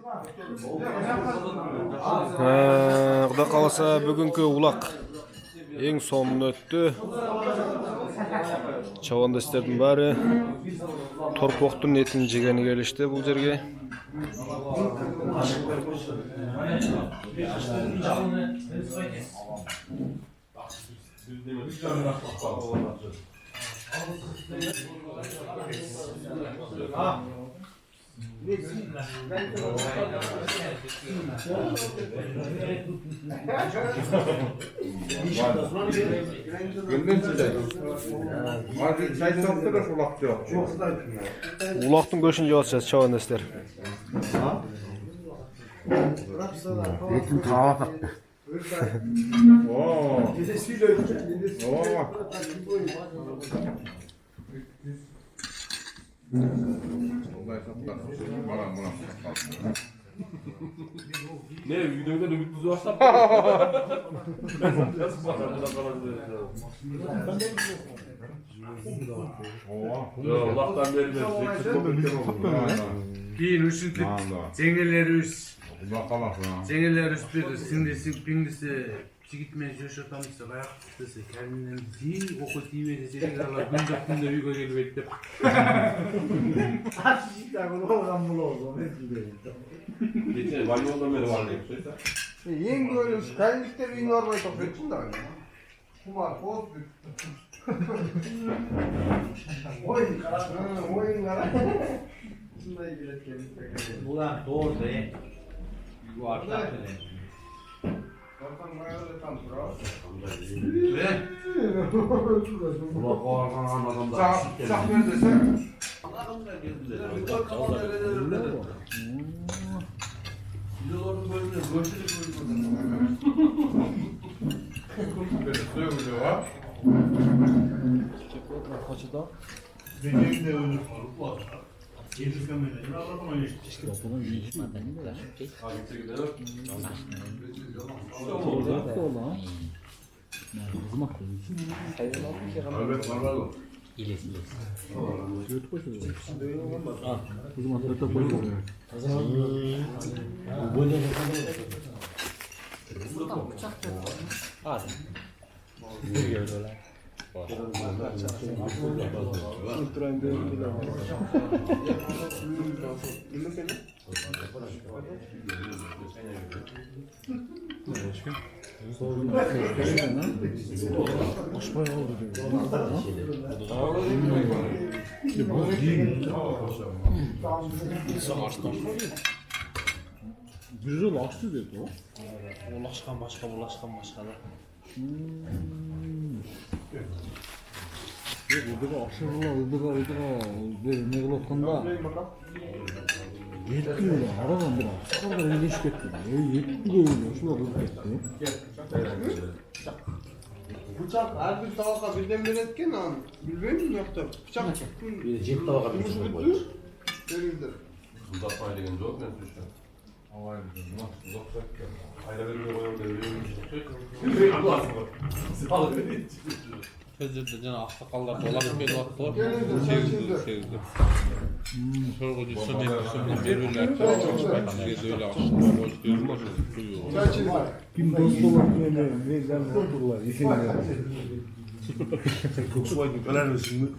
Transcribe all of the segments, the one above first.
Құда қаласа бүгінгі улақ ең соңын өтті. Чабандастердің бәрі торпоқтың етін жегені келішті бұл жерге. Улақтың көшін жауатшасы чабандастар. Етін тағалақ. Ne videoda ümit buzu açtım. Allah'tan beri Keyin uşintik zengeleri üs. Zengeleri üs bir sindisi pingisi çigitmen şaşırtamızsa ayak tutması kendinden zil oku TV'de seyirciler güncel günde uygu gelip ettim. geçen var yoldan beri var diye söylese. Ең көрініш, кәліктер үйін армай тоқпетсін да. Құмар, қоз бүт. Ойын қара. Ойын қара. Шындай келеткен. Ulan doğru da bu arada Ортан баяғыда там тұрау. Сақ бер десе. Bir yıl açtı dedi o. ulaşkan başka da. Urduga aşırıla, urduga. Ne kılıkkında? Yetti öyle, aradan biraz. Sonra ilginç gitti. Yetti de öyle, şuna kılık gitti. Bıçak her bir tabaka birden bir etken an. Bilmeyim mi yoktu? Bıçak çıktı. Bir cep tabaka bir şey koymuş. Verildi. Uzatmaya degen yok ben düştüm. Ayda vermiyor koyalım dedi. Sözde cana aksakallar dolanıp geliyor attılar. Sevdi. Sorgucu sönüp verirler. Sizde öyle aslında. Boş görürler. Kim dost olan böyle verden otururlar, yeşiller. Kokusoydun öler misin?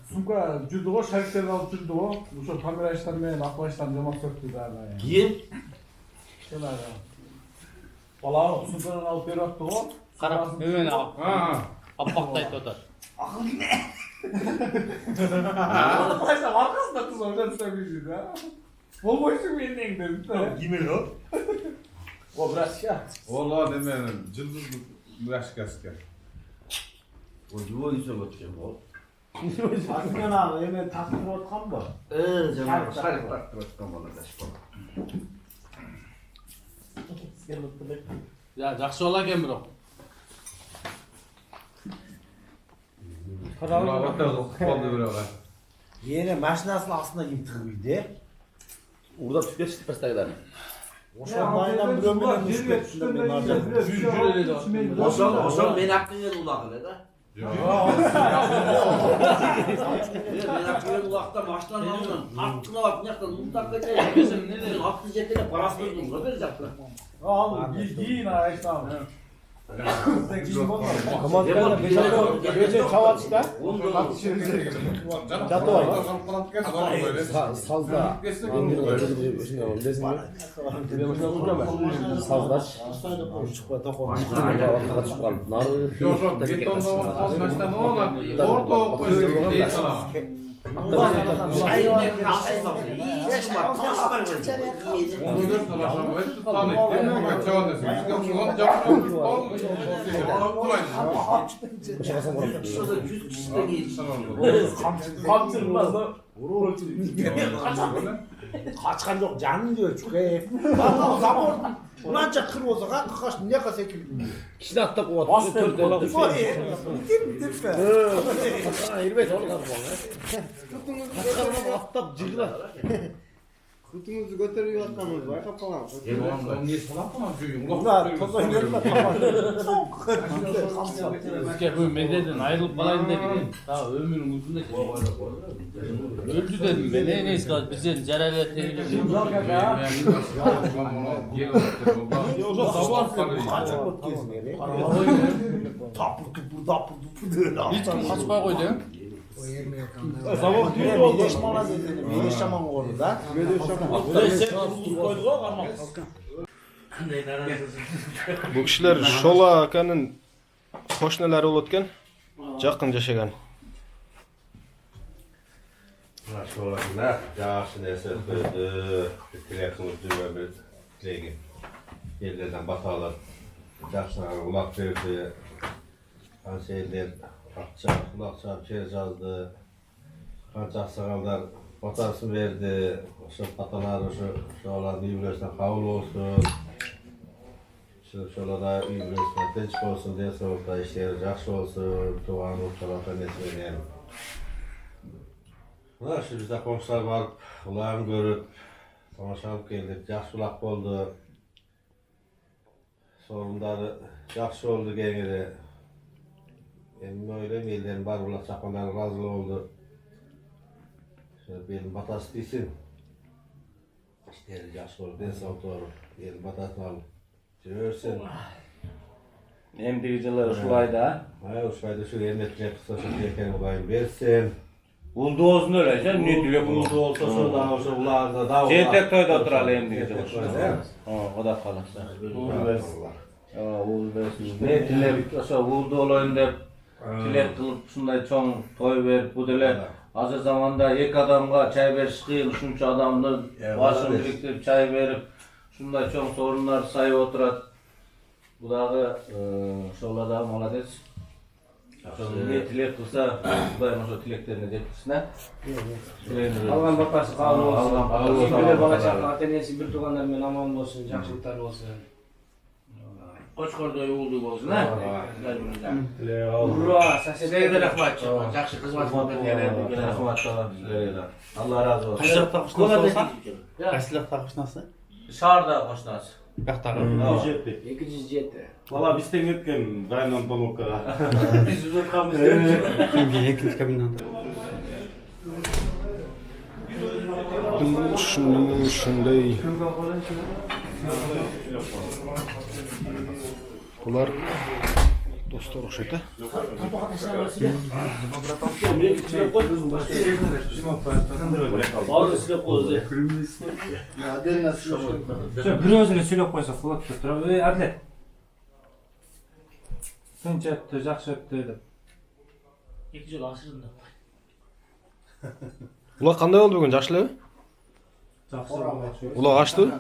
Sumka жүрді ғой, шариктерді алып жүрді ғой. Ошо камера аштармен, акыл аштарын жамап сөктү да. Kim? Şöyle. Bala sumkadan alıp berip attı ғой. Qarab, hemen al. Apaqtayt otar. Arkadaşlar arkasında kız oradan söylüyor ya. Bolboysun menden dedim. Yemin o. O biraz şey. Vallahi demeyelim, cılız biraz kasker. O yuva yüzüne bakacağım o. Aslan abi hemen taktırıp atkan mı? Canım şarip taktırıp bana da şıkkı. Ya жақсы ola ken bro. Yine maşinasının aslında kim tıkıydı? Orada tükeştik pastaylarını. Oşanmayla bölümden Oşan ben aklına geldi ulakı da. Ben kulakta baştan aldım. Aklına bak ne kadar mutlak geçer. Aklı cetine parası buldum. Ne verecekler? Giyin ha işte abi. Kaman kayla gece çavaçta Cadı var lan. sazda sazdaş çikolata koymuş. Yok yok. Betonda olmaz. Başta ne olur? Orta koyuyor. Değil sana. Onu da talaşan var. Tutanı. Hemen çavan desin. Onu yapıyorum. Şurada 100 kişi de geç. Kaptırmaz da. Kaçkan yok canım diyor çukaya. Ulanca kır olsa kaç ne kadar sekildim. kişi hatta kuvat. Bastır kola. Irbeç oğlum lan. Kaçarına aftap cırlar. Kutunuzu götürüyor atmamız var kapalan. Onu niye salak mı yapıyorsun? Ulan toz oynarlar Bizge bu mededen ayrılıp kalayım dedim. Daha ömrüm uzun da öldü dedim ben. Neyse kaldı bize cerele teyli. Hiç kim kaçmaya koydu ya? Sabah düz oldu. Leşmana dedi. Leşaman oldu da. Bu kişiler Şola akanın qo'shnilar o'tgan, yaqin yashagan. Maşallah, yaxshi narsa qildi. Tilayapmiz bir tilagan. Yerlardan batolar, yaxshilar uloq berdi. Qancha yerlar qancha uloq chop cher yozdi. Qancha sağallar batasını verdi. O'sha batalar o'shalarni yuvrashdan qabul olsun. Şuralarda üniversite tinch bo'lsin deya so'rada ishlar yaxshi bo'lsin, tuvan o'rtalarga nesbatan. Mana shu bizda qo'shnilar bor, ularni ko'rib, tomosha qilib keldik, yaxshi uloq bo'ldi. Sorunlari yaxshi oldu gengide. Endi o'ylayman, ellerin bor uloq chaqonlar rozi oldu. Şöyle benim batası değilsin. İşleri yaxshi oldu, ben sağ doğru. Benim batasını alıp. Görsen. Endigi yılı uşulayda. Hay uşulayda şu emniyetine kısa şu yeken olayım versin. Buldu olsun öyle şey. Ne diyor bu? Buldu olsa şuradan olsa ularda da ular. Cetek toyda oturalım endigi yılı. O da kalırsa. Uğul versin. Ne dilep, olsa buldu olayım dep. Dilep kılıp şunday çoğun toy verip bu dile. Hazır zamanda iki adamga çay veriş kıyıl. Şunca adamın başını biriktirip çay verip. Şunda çok sorunlar sayı oturat. Bu dağı şola da malades. Ne tilek kılsa, Kudayım o tileklerine getirsin. Algan batası kabul olsun. Algan Bilir bana çakla, tenesi bir tuğanlarмен aman olsun, жақсылықтар olsun. Qo'chqorda yo'ldi bo'lsin, ha? Urra, sasiyet. Sizlarga rahmat. Yaxshi xizmat qilib rahmat sizlarga. Alloh razı olsun. Qishloqda qo'shnasi qishloqda qo'shnasi Shaharda qo'shnasi. yoqdagi 207. Valla bizden gitken Raynan Pamuk'a. Biz uzun kalmış. ikkinchi kabinada Shunday. Bular do'stlar o'xshaydi. Bir özüne söylep qo'ysa qulab turib, "Ey Adlet. Shuncha etdi, yaxshi etdi" deb. 2 yil oshirdi. Ular qanday oldu bugun? Yaxshilab? Yaxshi. Ular açtı.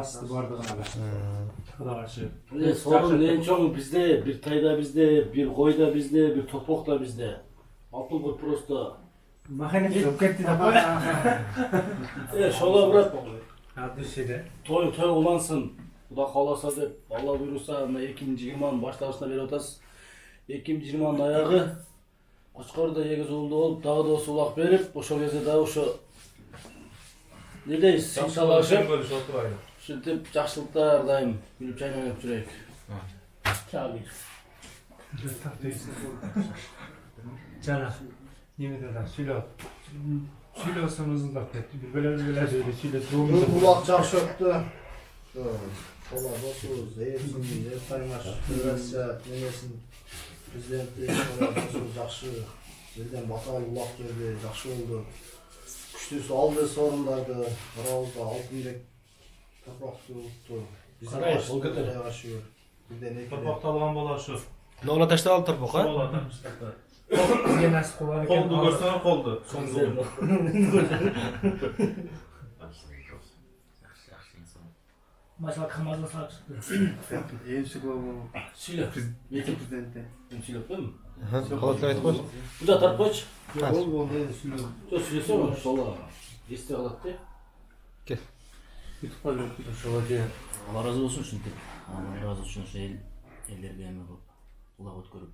Astı bardığına. Xudoga shukr. Sorun en çok bizde, bir tayda bizde, bir koyda bizde, bir topuk da bizde. Apıl prosto. Mahane çok ketdi de. Şola bırak. Hadi şeyde. Toy olansın. Bu da kalasa dep. Allah buyurursa ikinci yılman başlangıçta beri otas. İkinci yılman ayağı. Qo'chqorda yegiz oldu olup dağı da sulak verip, o'sha кезде da o'sha ne deyiz, sinchalaşıp, şu tip yaxshiliklar daim bilip chaynanib juraylik. Chagir. Cana. Nimet adam silo. Silosunuzun da ketti. Bir böyle söyle silosu. Kulak çakşöktü. Kola bosuz, hepsini, hep kaynaş, üniversite, nemesin, prezidenti, kola bosuz, jakşı, elden batal ulak geldi, jakşı oldu. Күштүүсү алды сорундарdı, Карабузда алтын бек топуракты утtu. Биздин ашıyor. Birden ekile. Torpaq talğan bolar şu. Ne ona taşta al torpaq ha? Bolar taşta. Bizga nasib qilgan ekan. Qoldu görsene qoldu. Maşallah kamazda sağ çıktı. Ensi bu Söyle. mektup prezidenti. Söyle değil mi? Qalatlar aytib qo'y. Bu da tarp koç. Bol bol dedi sülü. Çok söylesene. Sola. İste alattı. Allah razı olsun şimdi. Allah razı olsun şu ellerge emek olup, kulak ötkürüp.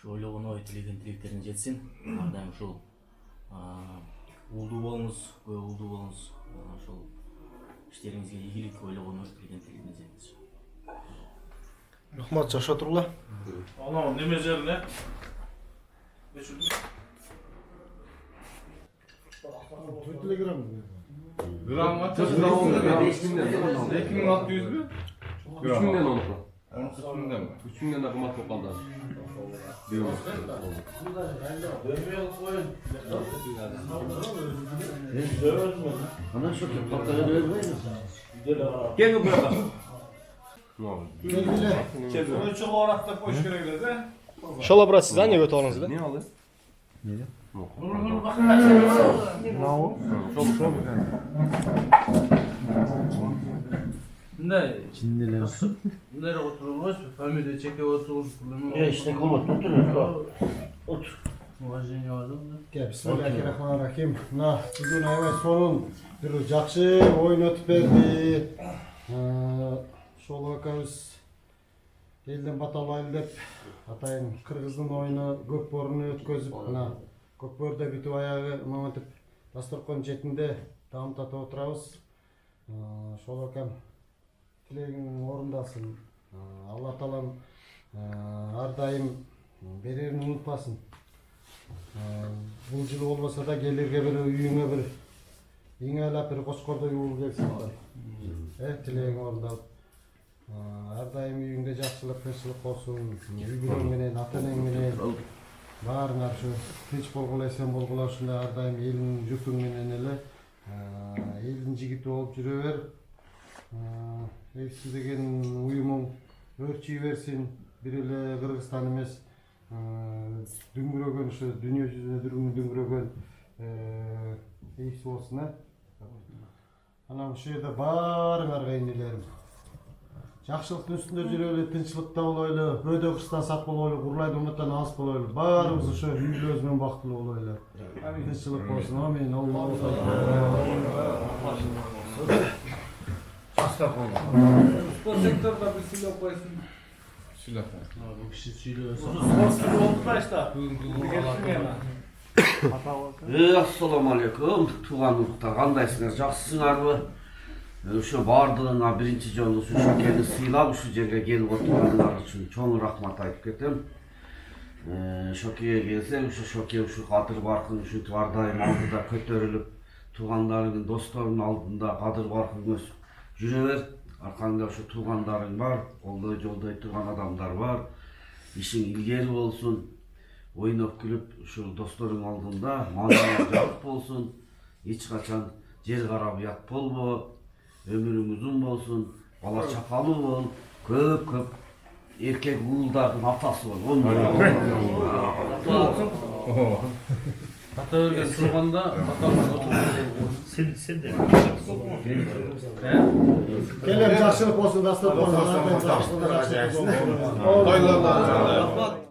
Şu oyluğunu tilegen tileklerin jetsin. Ardayım şu uldu bolunuz, köy uldu bolunuz. Şu işleringizge iyilik oyluğunu tilegen tileklerin jetsin. Rahmat, жақсы отырғыла. Anam ne mecerine? Gram var. 2600 mü? 3000'den onu. Onun üstünde mi? 3000'den de kumat toplandı. Ana şu kapakları vermeyin. Gel mi buraya? Ölçü olarak da boş gerekli de. İnşallah брат, siz ne götürüyorsunuz da? Ne aldı? Ne? Nereye oturulmuş? Familya çeke oturulmuş. İşte komut oturuyor. Muhacin yardım da. Gel bismillahirrahmanirrahim. Nah, bugün evet sonun bir jakşı oyun ötüp berdi. Şol vakabız elden batalaylı dep atayın Kırgızdın oyunu Gökborunu ötközüp Gökborda bitip ayağı mamantip dasturkon четинде taam tatып oturabız. Şol vakam tilегиң орындалсын. Алла таалам ар дайым берерин унутпасын. Бул жылы болбосо да келерге bir үйүңө bir иңелеп bir кочкордой уул келсин. Tilегиң орындалып. Ар дайым үйүңдө жакшылык, тынччылык болсун. Үй-бүлөң менен, ата-энең менен баарыңар ушу тынч болгула, эсен болгула ушундай ар дайым элиң, журтуң менен эле элдин жигити болуп жүрө бер. Эпси деген уюмуң өрчүй берсин. Бир эле Кыргызстан эмес, дүңгүрөгөн ушу дүйнө жүзүнө дүңгүрөгөн эпси болсун. Анан ушул жерде баарыңарга энелерим жакшылыктын үстүндө жүрөлү, тынччылыкта болойлу, бөөдө кырстан сак болойлу, курлайды уматтан алыс болойлу. Баарыбыз ошо үй-бүлөбүз менен бактылуу болойлу. Тынччылык болсун. Амин. Аллаху Spor sektorda bir silah koysun. Silah. Bu kişi söylüyor. Spor oldu başta. Assalamu alaikum. Tuğanlıkta kandayсыңар, жақсысыңарбы? Ошо бардығына биринчи жолу ушу шөкени сыйлап ушу жерге келип отурганыңар үчүн чоң рахмат айтып кетем. Шөкеге келсең, ушу шөке ушу кадыр баркың ушинтип ар дайым алдыда көтөрүлүп, туугандарыңдын, досторунун алдында кадыр баркыңыз жүрө бер. Аркаңда ушу туугандарың бар, колдой жолдой турган адамдар бар. Ишиң илгери болсун. Ойноп күлүп ушул досторуң алдында маңыңа жабык болсун. Эч качан жер карап уят болбо. Ömürüң uzun bolsun, bala çakalı bol, köp erkek uğuldardın atası bol. Ata örgen turganda atamdan oturur. Sen de. Kelem jakşılık bolsun, dasturkon.